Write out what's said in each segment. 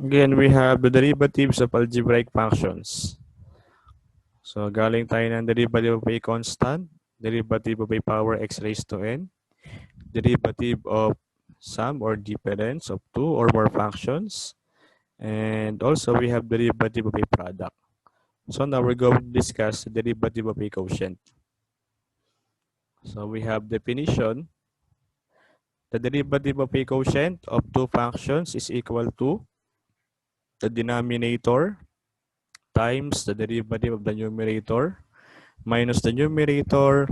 Again, we have the derivatives of algebraic functions. So, galing tayo ng derivative of a constant, derivative of a power x raised to n, derivative of sum or difference of two or more functions, and also we have derivative of a product. So now we're going to discuss the derivative of a quotient. So we have definition. The derivative of a quotient of two functions is equal to the denominator times the derivative of the numerator minus the numerator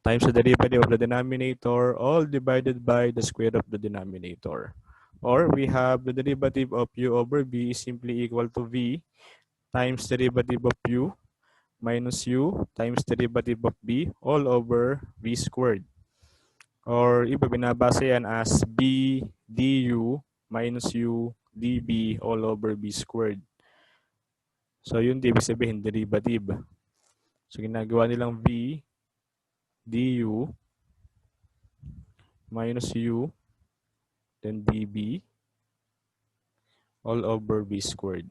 times the derivative of the denominator, all divided by the square of the denominator. Or we have the derivative of u over v is simply equal to v times derivative of u minus u times derivative of b all over v squared. Or iba binabasa yan as b du minus u db all over b squared. So yun ibig sabihin derivative. So ginagawa nilang v du minus u then db all over b squared.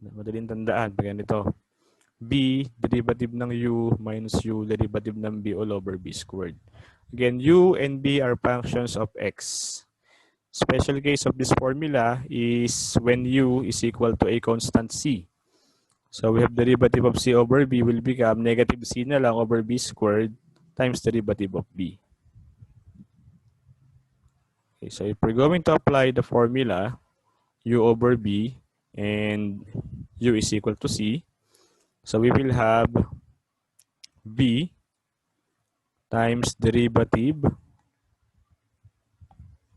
Madaling tandaan pag ganito. B, derivative ng u minus u, derivative ng b all over b squared. Again, u and b are functions of x. Special case of this formula is when u is equal to a constant c. So we have derivative of c over b will become negative c na lang over b squared times derivative of b. Okay, so if we're going to apply the formula u over b and u is equal to c, so we will have b times derivative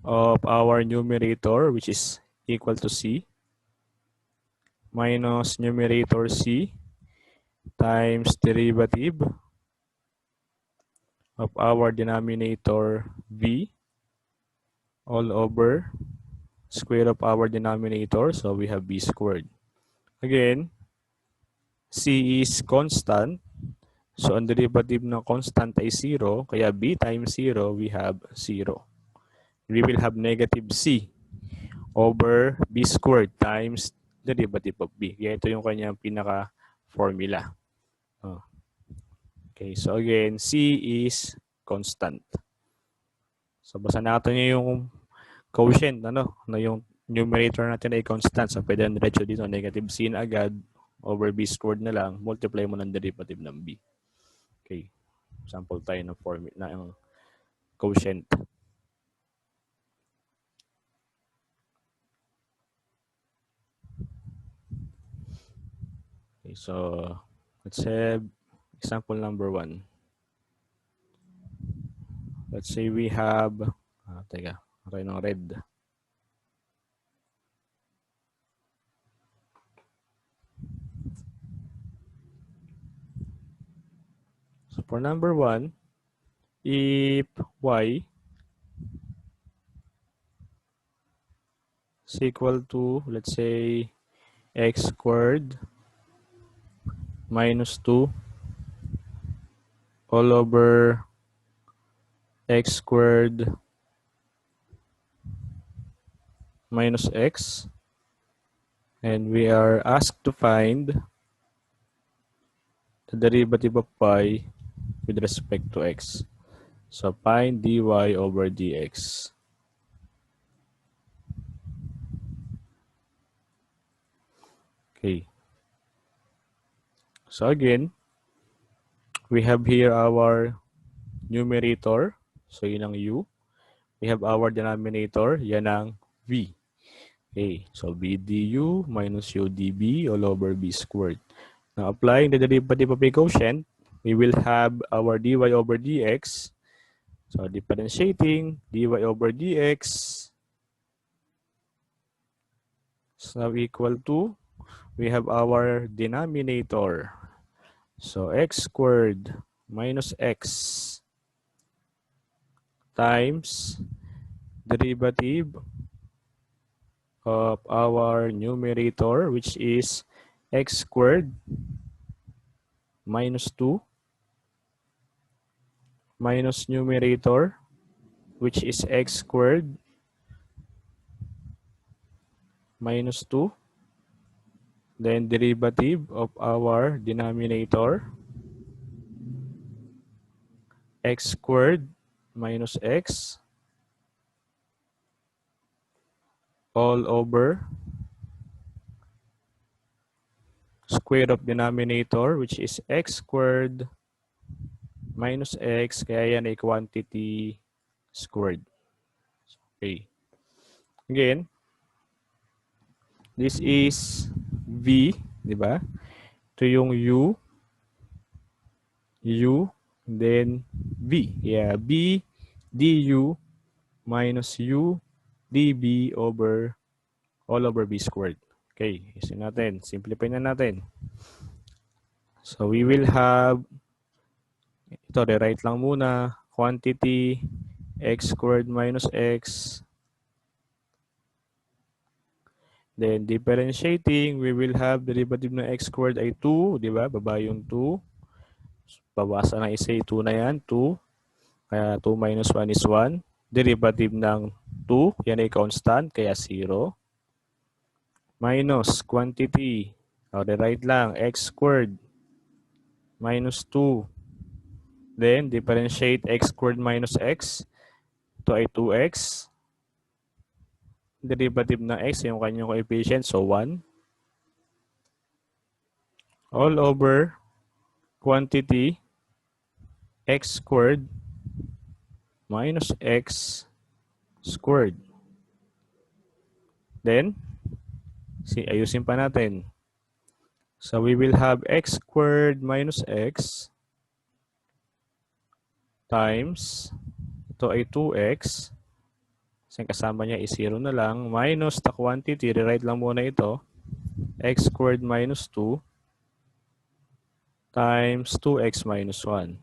of our numerator, which is equal to c, minus numerator c times derivative of our denominator v all over square of our denominator. So we have b squared. Again, c is constant. So ang derivative ng constant ay 0. Kaya b times 0, we have 0. We will have negative c over b squared times derivative of b. Kaya ito yung kanyang pinaka-formula. Okay, so again, c is constant. So basta natin yung quotient, na yung numerator natin ay constant. So pwede na diretso dito, negative c na agad over b squared na lang, multiply mo ng derivative ng b. Okay, sample tayo ng formula na yung quotient. Okay, so let's have example number 1. Let's say we have, teka, okay ng red. So for number 1, if y is equal to, let's say, x squared minus 2 all over x squared minus x, and we are asked to find the derivative of y with respect to x. So find dy over dx. Okay. So again, we have here our numerator. So yun ang u. We have our denominator. Yan ang v. Okay. So b du minus u db all over b squared. Now applying the derivative of a quotient, we will have our dy over dx. So differentiating dy over dx is now equal to, we have our denominator. So x squared minus x times derivative of our numerator, which is x squared minus 2 minus numerator, which is x squared minus 2. Then derivative of our denominator, x squared minus x all over square of denominator, which is x squared minus x, kaya yan ay quantity squared. Okay. Again, this is v, di ba? Ito yung u, then v. Yeah, b du minus u db over all over b squared. Okay, isin natin. Simplify na natin. So we will have, ito, rewrite lang muna, quantity x squared minus x. Then differentiating, we will have derivative ng x squared ay 2, di ba? Baba yung 2. Babasa ng isa, 2 na yan, 2. Kaya 2 minus 1 is 1. Derivative ng 2, yan ay constant, kaya 0. Minus quantity, rewrite lang, x squared minus 2. Then differentiate x squared minus x. Ito ay 2x. Derivative ng x, yung kanyang coefficient, so 1. All over quantity x squared minus x squared. Then, ayusin pa natin. So we will have x squared minus x times, ito ay 2x. Kasi kasama niya is 0 na lang. Minus the quantity, rewrite lang muna ito. X squared minus 2 times 2x minus 1.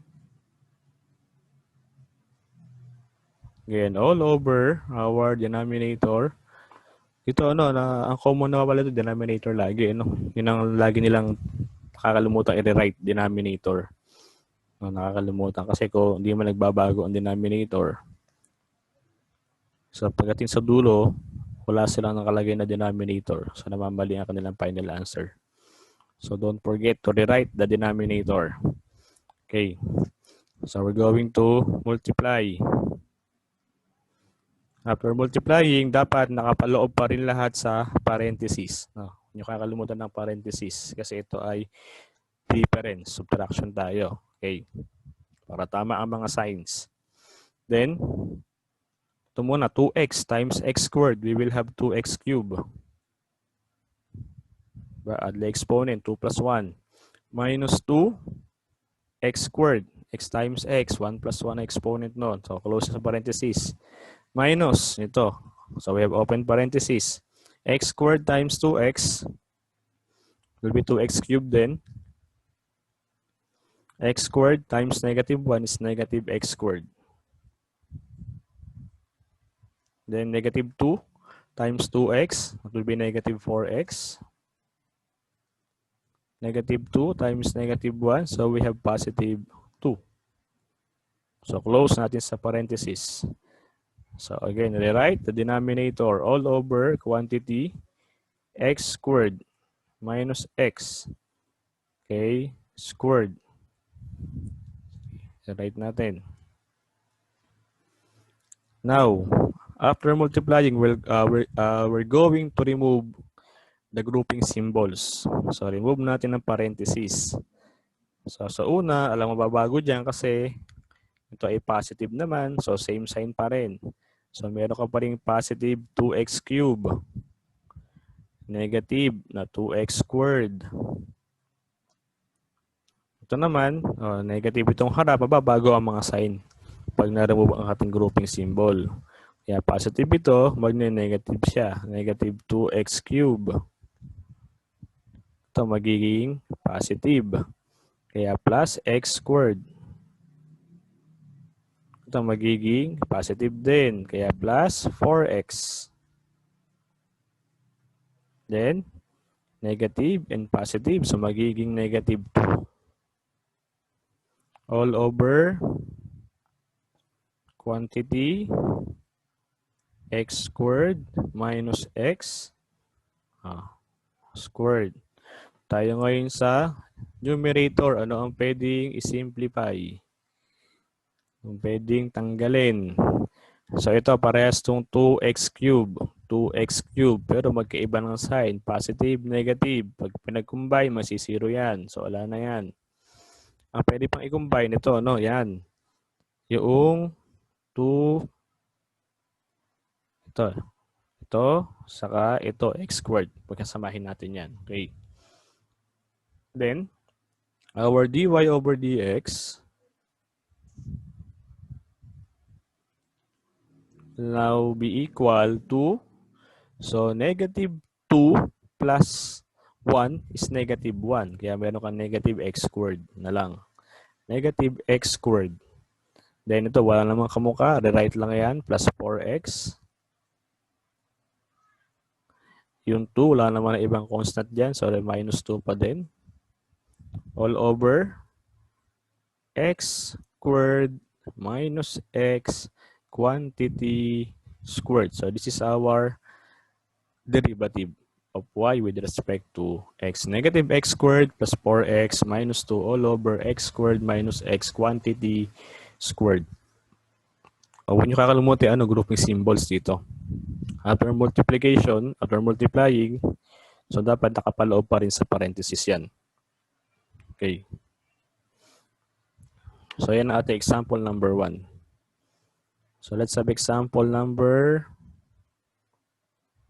Again, all over our denominator. Ito, ang common na pala ito, denominator lagi. Yun ang lagi nilang nakakalimutan i-rewrite, denominator. Nakakalimutan kasi kung hindi man nagbabago ang denominator. So pagdating sa dulo, wala silang nakalagay na denominator. So namamali ang kanilang final answer. So don't forget to rewrite the denominator. Okay. So we're going to multiply. After multiplying, dapat nakapaloob pa rin lahat sa parenthesis. Huwag nyo kakalimutan ng parenthesis kasi ito ay difference. Subtraction tayo. Okay. Para tama ang mga signs. Then, ito muna, 2x times x squared. We will have 2x cubed. Add the exponent, 2 plus 1. Minus 2, x squared. X times x, 1 plus 1 exponent nun. So, close sa parenthesis. Minus, ito. So, we have open parenthesis. X squared times 2x will be 2x cubed then. X squared times negative 1 is negative x squared. Then negative 2 times 2x, that will be negative 4x. Negative 2 times negative 1, so we have positive 2. So close natin sa parenthesis. So again, rewrite the denominator all over quantity x squared minus x, okay, squared. Rewrite natin. Now, after multiplying, we're going to remove the grouping symbols. So, remove natin ang parenthesis. So, sa una, alam mo babago dyan kasi ito ay positive naman. So, same sign pa rin. So, meron ka pa rin positive 2x cubed. Negative na 2x squared. Ito naman, negative itong harap, babago ang mga sign pag na-remove ang ating grouping symbol. Kaya positive ito, magne-negative siya. Negative 2x cubed. Ito magiging positive. Kaya plus x squared. Ito magiging positive din. Kaya plus 4x. Then, negative and positive. So, magiging negative 2. All over quantity x squared minus x Squared. Tayo ngayon sa numerator. Ano ang pwedeng i-simplify? Ang pwedeng tanggalin. So ito parehas tong 2x cube. 2x cube. Pero magkaiba ng sign. Positive, negative. Pag pinag-combine, masisiro yan. So wala na yan. Ang pwede pang i-combine ito, no? Yan. Yung 2, ito, saka ito, x squared. Pagkasamahin natin yan. Okay. Then, our dy over dx will now be equal to, so negative 2 plus 1 is negative 1. Kaya meron kang negative x squared na lang. Negative x squared. Then ito, wala namang kamukha. Rewrite lang yan. Plus 4x. Yung 2, wala naman na ibang constant dyan. So, minus 2 pa din. All over x squared minus x quantity squared. So, this is our derivative of y with respect to x. Negative x squared plus 4x minus 2 all over x squared minus x quantity squared. Huwag nyo kakalimutan grouping symbols dito. After multiplication, after multiplying, so dapat nakapaloob pa rin sa parenthesis yan. Okay. So yan ang ating example number 1. So let's have example number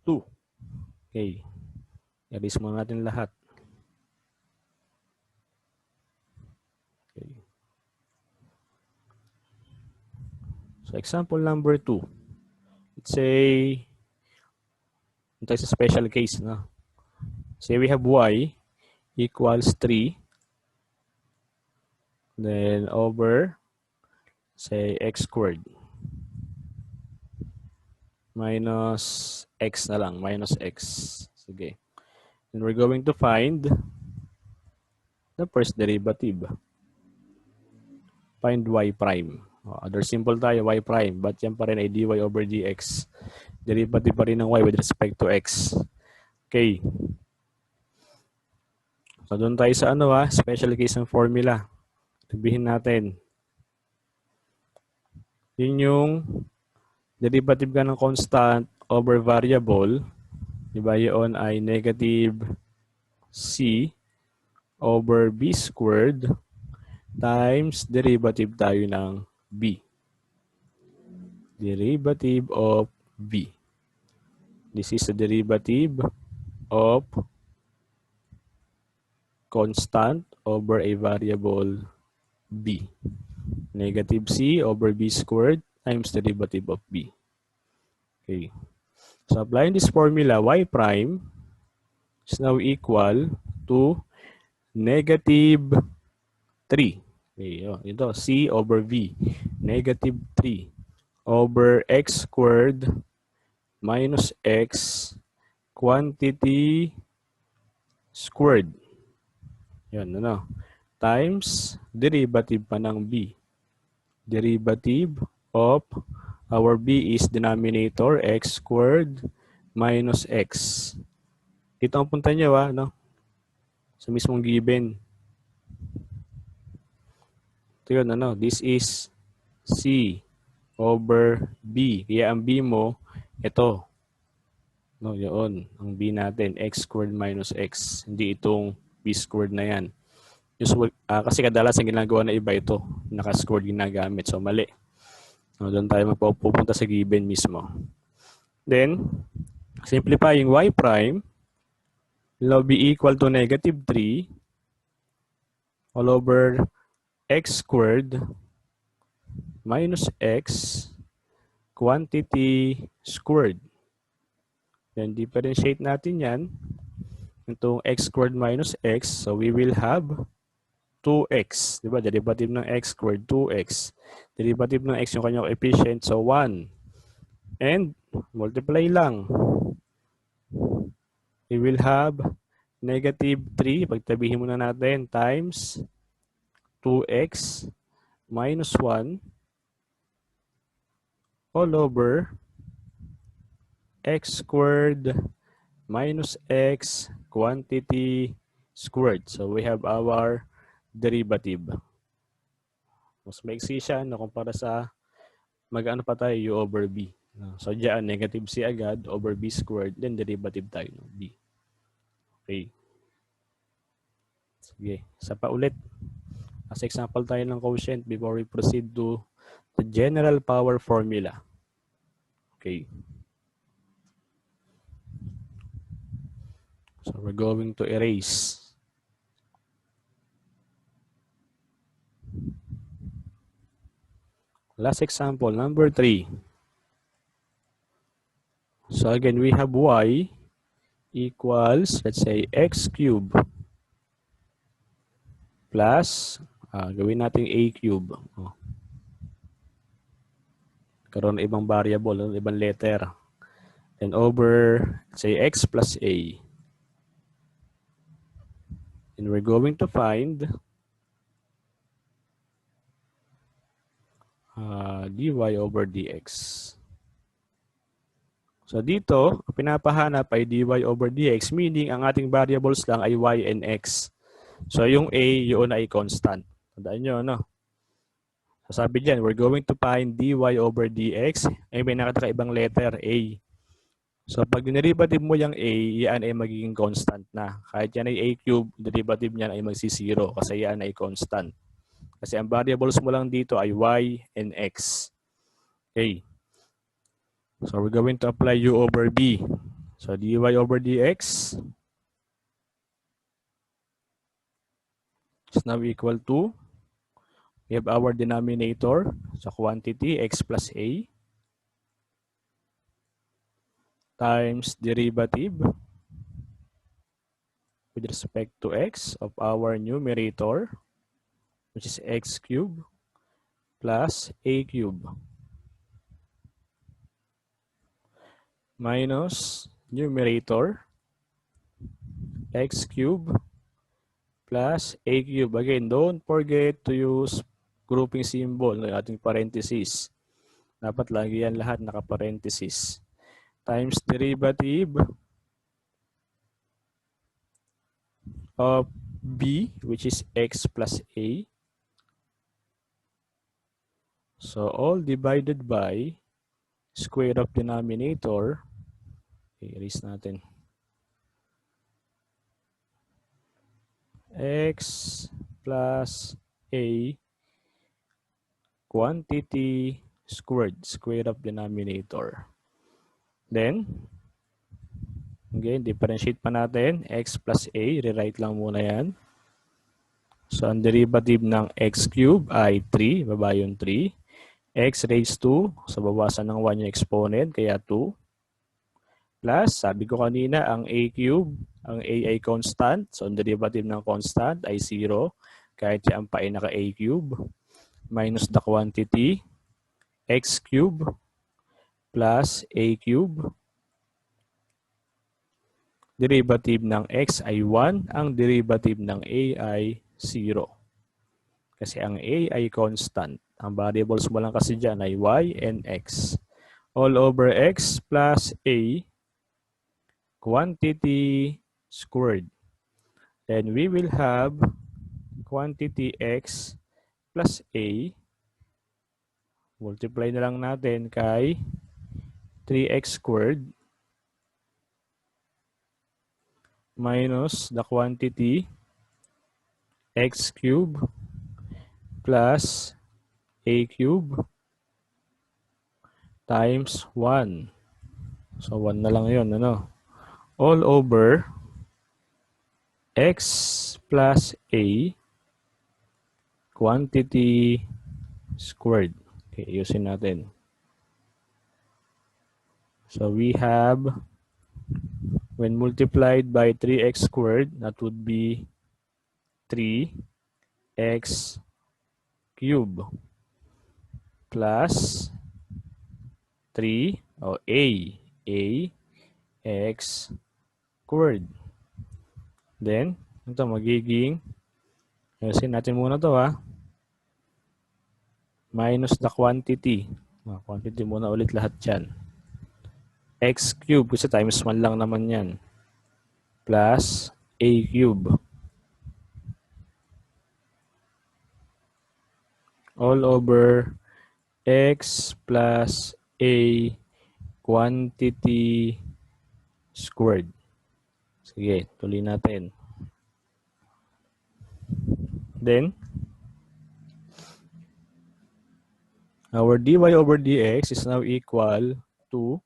2. Okay. I-erase muna natin lahat. Okay. So example number 2. Let's say, ito is a special case. No? Say we have y equals 3. Then over, say, x squared. Minus x na lang. Minus x. Sige. And we're going to find the first derivative. Find y prime. Other simple tayo, y prime. But yan pa rin ay dy over dx. Derivative pa rin ng y with respect to x. Okay. So doon tayo sa special case ng formula. Sabihin natin. Yun yung derivative ka ng constant over variable. Diba yun ay negative c over b squared times derivative tayo ng b. Derivative of b. This is the derivative of constant over a variable b. Negative c over b squared times the derivative of b. Okay. So applying this formula, y prime is now equal to negative 3. Okay, ito, c over v. Negative 3 over x squared minus x quantity squared. Yan, times derivative pa ng b. Derivative of our b is denominator x squared minus x. Ito ang punta nyo, sa mismong given. Ito yun, this is c over b. Kaya ang b mo, ito. Yun, ang b natin, x squared minus x. Hindi itong b squared na yan. Usual, kasi kadalasan ginagawa na iba ito. Naka-squared ginagamit. So, mali. Doon tayo magpupunta sa given mismo. Then, simplifying y prime will be equal to negative 3 all over x squared minus x quantity squared. Then, differentiate natin yan. Itong x squared minus x. So, we will have 2x. Diba? Derivative ng x squared, 2x. Derivative ng x yung kanyang coefficient. So, 1. And, multiply lang. We will have negative 3. Pagtabihin muna natin. Times 2x minus 1 all over x squared minus x quantity squared. So we have our derivative. Mas maiksi siya no, kumpara sa mag-ano pa tayo, u over b. So diyan, negative c agad over b squared, then derivative tayo ng b. Okay. Sige, isa pa ulit. As example tayo ng quotient before we proceed to the general power formula. Okay. So we're going to erase. Last example, number 3. So again, we have y equals, let's say, x cube plus, gawin natin a cube. Karoon na ibang variable, ibang letter. And over, let's say, x plus a. And we're going to find dy over dx. So dito, pinapahanap ay dy over dx, meaning ang ating variables lang ay y and x. So yung a, yun ay constant. Tandaan nyo, no? So sabi dyan, we're going to find dy over dx, ay may nakatakaibang letter, a. So pag derivative mo yung a, yan ay magiging constant na. Kahit yan ay a cube, derivative niyan ay magsi-0 kasi yan ay constant. Kasi ang variables mo lang dito ay y and x. Okay. So we're going to apply u over b. So dy over dx is now equal to, we have our denominator, so quantity x plus a times derivative with respect to x of our numerator, which is x cube plus a cube minus numerator x cube plus a cube. Again, don't forget to use grouping symbol ng ating parenthesis. Dapat lagi yan lahat naka-parenthesis. Times derivative of b, which is x plus a. So all divided by square of denominator. Erase natin. X plus a quantity squared, square of denominator. Then, again, differentiate pa natin. X plus a, rewrite lang muna yan. So, ang derivative ng x cube ay 3, baba yung 3. X raised to, so bawasan ng 1 yung exponent, kaya 2. Plus, sabi ko kanina, ang a cube, ang a ay constant. So, ang derivative ng constant ay 0. Kahit yan pa ay naka-a cube. Minus the quantity, x cube plus a cube. Derivative ng x ay 1. Ang derivative ng a ay 0. Kasi ang a ay constant. Ang variables mo lang kasi dyan ay y and x. All over x plus a quantity squared. Then we will have quantity x plus a. Multiply na lang natin kay 3x squared minus the quantity x cube plus a cube times 1. So 1 na lang yun, ano? All over x plus a quantity squared. Okay, ayusin natin. So we have, when multiplied by 3x squared, that would be 3x cube plus 3, o x squared. Then, ito magiging, ayusin natin muna to minus the quantity. Quantity muna ulit lahat dyan. X cube, kasi times 1 lang naman yan. plus a cube all over x plus a quantity squared. Sige, tuloy natin. Then, our dy over dx is now equal to,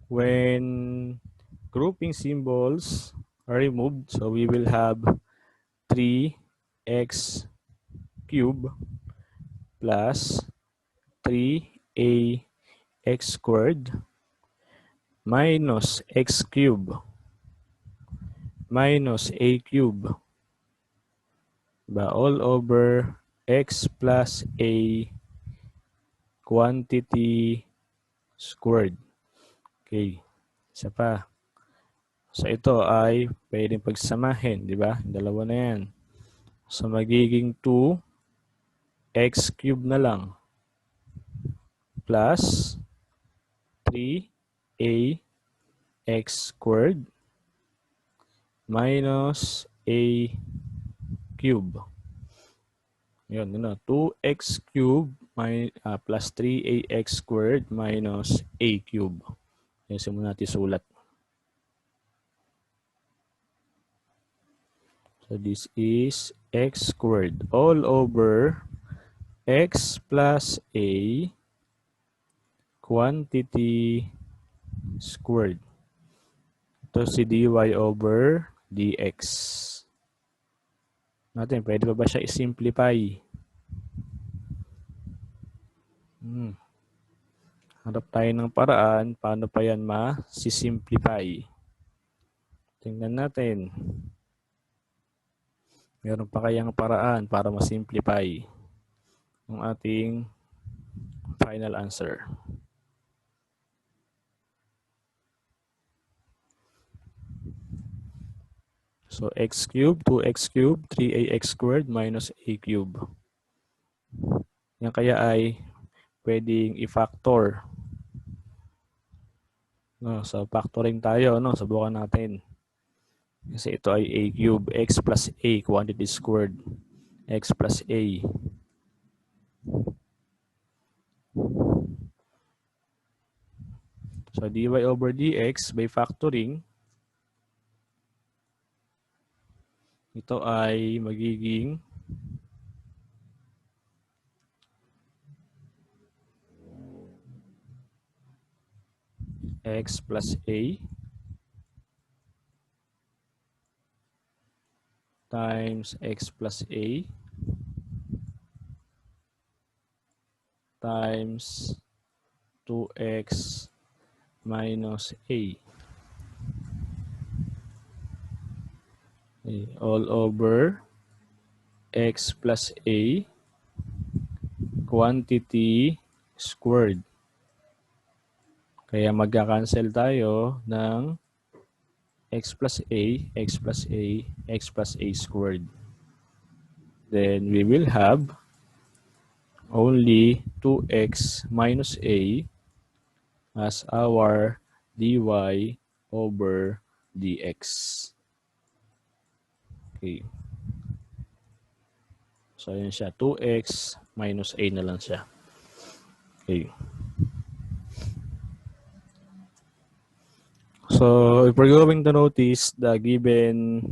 when grouping symbols are removed, so we will have 3x cube plus 3ax squared minus x cube minus a cube all over x plus a quantity squared. Okay, isa pa. So ito ay pwedeng pagsamahin, di ba? Dalawa na yan. So magiging 2x cube na lang plus 3ax squared minus a cube. Yun, 2x cube plus 3ax squared minus a cube. Yan, simulan natin sulat. So this is x squared all over x plus a quantity squared. Ito si dy over dx. Natin, pwede pa ba siya i-simplify? Hanap tayo ng paraan, paano pa yan ma-simplify. Tingnan natin. Meron pa kayang paraan para ma-simplify ang ating final answer. So x cubed, 2x cubed, 3ax squared minus a cube. Yan kaya ay pwedeng i-factor. No, so factoring tayo, no, subukan natin. Kasi ito ay a cube, x plus a quantity squared, x plus a. So dy over dx by factoring, ito ay magiging x plus a times x plus a times 2x minus a. Okay, all over x plus a quantity squared. Kaya magka-cancel tayo ng x plus a, x plus a, x plus a squared. Then we will have only 2x minus a as our dy over dx. Okay. So, ayan siya. 2x minus a na lang siya. Okay. So, if we're going to notice the given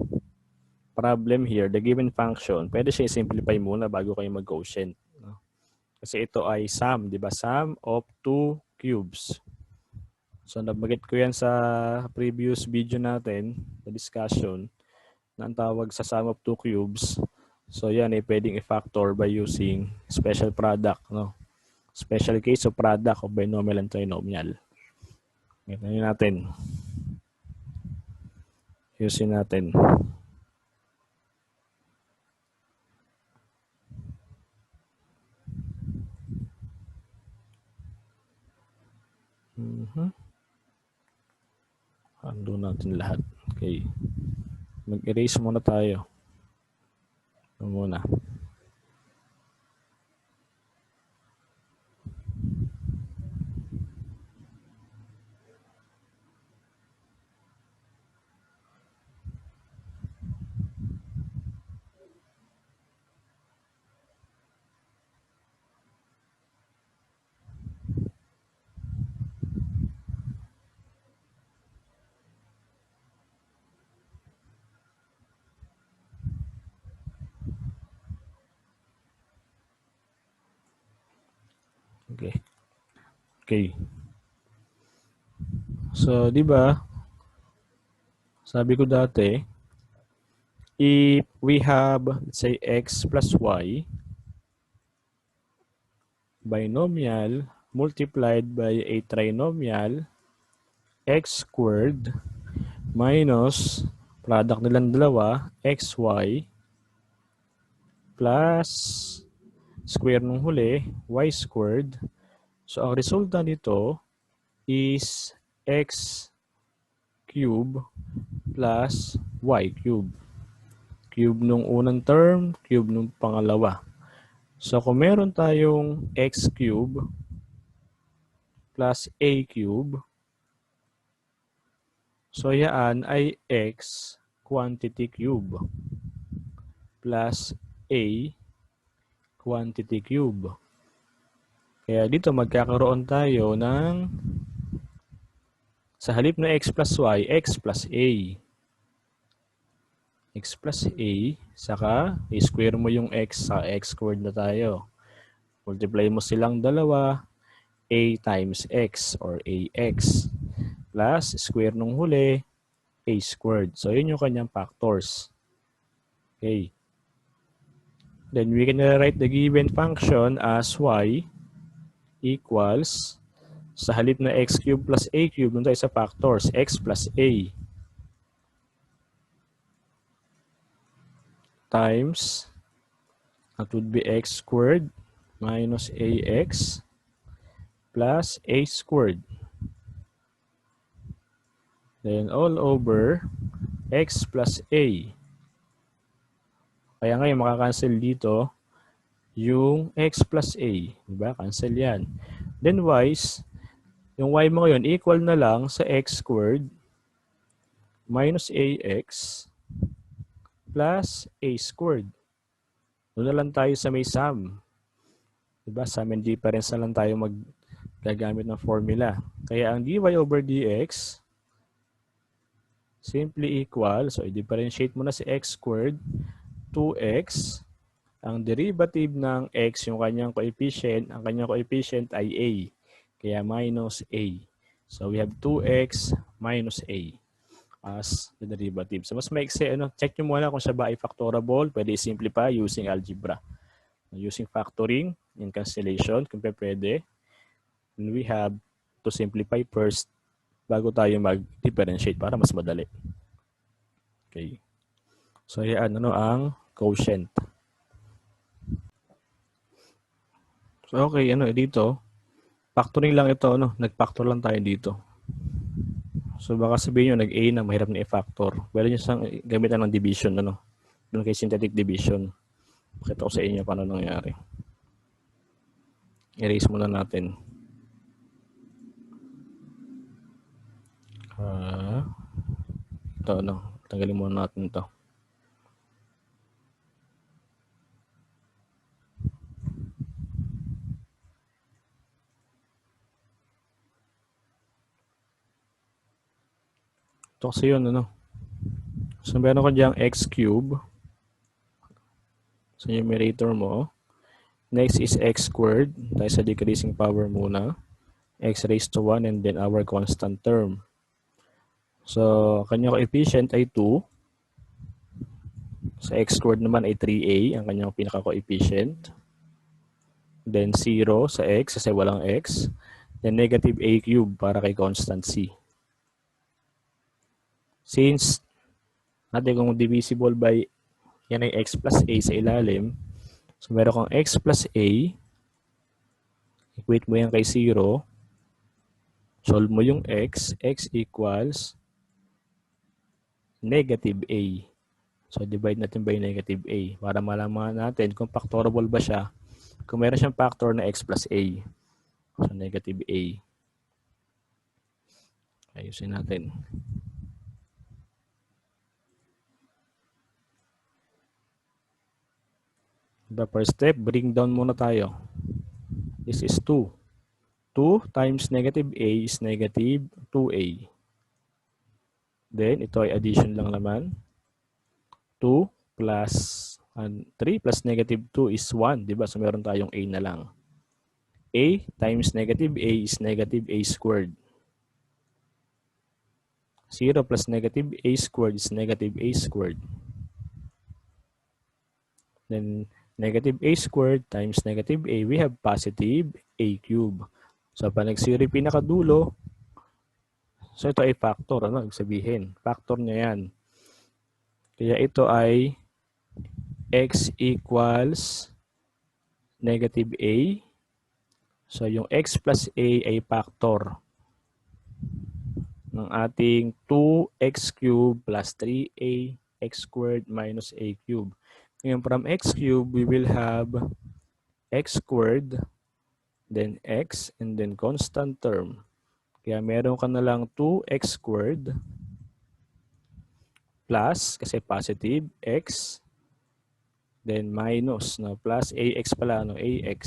problem here, the given function, pwede siya i-simplify muna bago kayo mag-quotient. No? Kasi ito ay sum, di ba? Sum of two cubes. So, nabanggit ko yan sa previous video natin, the discussion, na ang tawag sa sum of two cubes. So, yan ay pwedeng i-factor by using special product. No? Special case of product of binomial and trinomial. Ngayon natin. Using natin. Undo natin lahat. Okay. Mag-erase muna tayo. Ito muna. Okay. Okay. So, di ba, sabi ko dati, if we have, let's say, x plus y, binomial multiplied by a trinomial, x squared minus product nilang dalawa, xy plus square nung huli, y squared. So, ang resulta nito is x cube plus y cube. Cube nung unang term, cube nung pangalawa. So, kung meron tayong x cube plus a cube, so yan ay x quantity cube plus a quantity cube. Kaya dito magkakaroon tayo ng sa halip na x plus y, x plus a. X plus a, saka i-square mo yung x sa x squared na tayo. Multiply mo silang dalawa, a times x or ax plus square nung huli, a squared. So, yun yung kanyang factors. Okay. Then, we can write the given function as y equals, sa halip na x cube plus a cube, dun tayo sa factors, x plus a times, that would be x squared minus ax plus a squared. Then, all over x plus a. Kaya ngayon, makakancel dito yung x plus a. Diba? Cancel yan. Then, yung y mo ngayon, equal na lang sa x squared minus ax plus a squared. Doon na lang tayo sa may sum. Diba? Sum and difference na lang tayo gagamit ng formula. Kaya ang dy over dx simply equal, so i-differentiate mo na si x squared, 2x, ang derivative ng x, yung kanyang coefficient, ang kanyang coefficient ay a. Kaya minus a. So we have 2x minus a as the derivative. So mas maiksi, check nyo muna kung siya ba ay factorable. Pwede i-simplify using algebra. Using factoring in cancellation, kung pwede. And we have to simplify first bago tayo mag-differentiate para mas madali. Okay. So yan, ang quotient. So okay, dito, factoring lang ito, nag-factor lang tayo dito. So baka sabihin nyo, nag-A na, mahirap na i-factor. Pwede nyo siyang gamitan ng division, doon kay synthetic division. Pakita ko sa inyo paano nangyari. Erase muna natin. Ito, tanggalin muna natin ito. Ito kasi yun, So, meron ko diyang x cube. So, numerator mo. Next is x squared. Tayo sa decreasing power muna. X raised to 1 and then our constant term. So, kanyang coefficient ay 2. Sa x squared naman ay 3a, ang kanyang pinaka-coefficient. Then 0 sa x kasi walang x. Then negative a cube para kay constant c. Since natin kung divisible by yan ay x plus a sa ilalim, so meron kang x plus a, equate mo yan kay 0, solve mo yung x equals negative a. So divide natin by negative a para malaman natin kung factorable ba siya kung meron siyang factor na x plus a. So negative a. Ayusin natin. The first step, bring down muna tayo. This is 2. 2 times negative a is negative 2a. Then, ito ay addition lang naman. 2 plus 3 plus negative 2 is 1. Diba? So, meron tayong a na lang. A times negative A is negative A squared. 0 plus negative A squared is negative A squared. Then negative A squared times negative A, we have positive A cube. So pag nag-0 yung pinakadulo, so ito ay factor. Ano ibig sabihin? Factor niya yan. Kaya ito ay x equals negative A. So yung x plus A ay factor ng ating 2x cubed plus 3a x squared minus a cubed. Ngayon from x cubed, we will have x squared, then x, and then constant term. Kaya meron ka na lang 2x squared plus, kasi positive, x, then minus, no, plus ax pala, no, ax.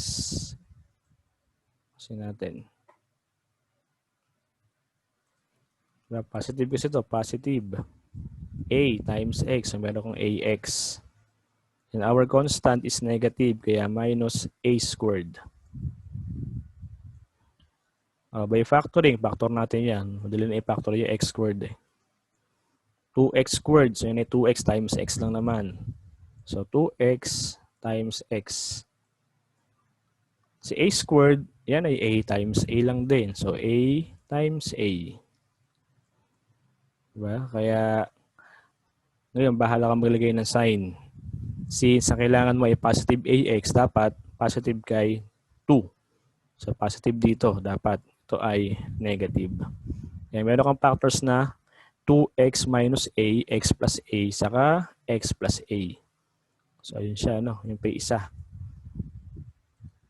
Kasi natin. Positive kasi ito, positive. A times x, so meron kong ax. And our constant is negative, kaya minus a squared. By factoring, factor natin yan. Madali na i-factor yung x squared eh. 2x squared, so yun ay 2x times x lang naman. So 2x times x. Si a squared, yan ay a times a lang din. So a times a. Diba? Kaya, ngayon, bahala kang maglagay ng sign. Since ang kailangan mo ay positive ax, dapat positive kay 2. So positive dito, dapat ito ay negative. Kaya meron kang factors na 2x minus a, x plus a, saka x plus a. So ayun siya, no? Yung pa isa.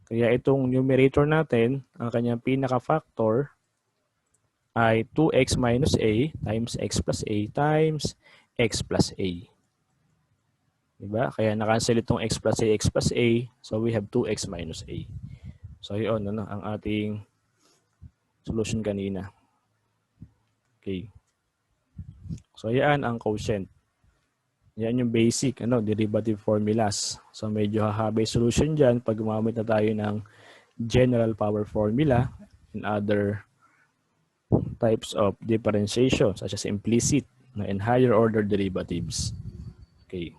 Kaya itong numerator natin, ang kanyang pinaka-factor ay 2x minus a times x plus a times x plus a. Diba? Kaya na-cancel itong x plus a. So we have 2x minus a. So yun, ano, ang ating solution kanina. Okay. So yan ang quotient. Yan yung basic derivative formulas. So medyo hahaba yung solution dyan pag gumamit na tayo ng general power formula and other types of differentiation such as implicit and higher order derivatives. Okay.